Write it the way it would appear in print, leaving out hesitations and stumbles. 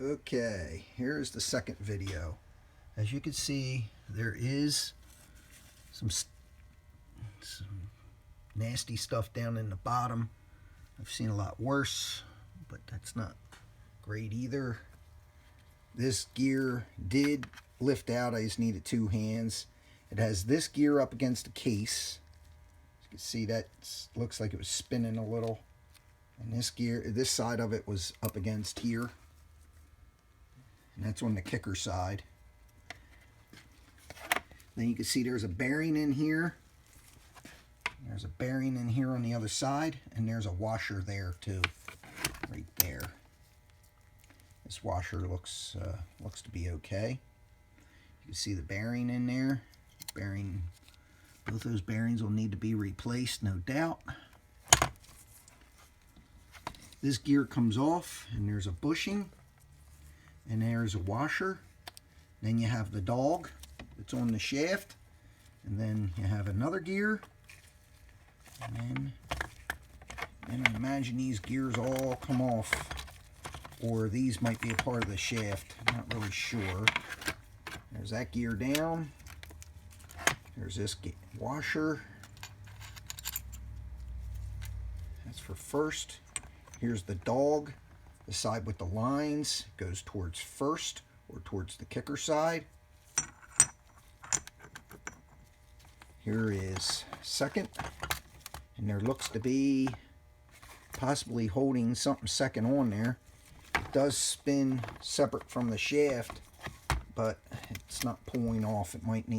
Okay, here's the second video. As you can see, there is some nasty stuff down in the bottom. I've seen a lot worse, but that's not great either. This gear did lift out. I just needed two hands. It has this gear up against the case. As you can see, that looks like it was spinning a little. And this gear, this side of it was up against here. And that's on the kicker side. Then you can see there's a bearing in here. There's a bearing in here on the other side, and there's a washer there too, right there. This washer looks to be okay. You can see the bearing in there. Both those bearings will need to be replaced, no doubt. This gear comes off, and there's a bushing, and there's a washer. Then you have the dog that's on the shaft, and then you have another gear, and then I imagine these gears all come off, or these might be a part of the shaft. I'm not really sure. There's that gear down. There's this washer. That's for first. Here's the dog. The side with the lines goes towards first, or towards the kicker side. Here is second, and there looks to be possibly holding something second on there. It does spin separate from the shaft, but it's not pulling off. It might need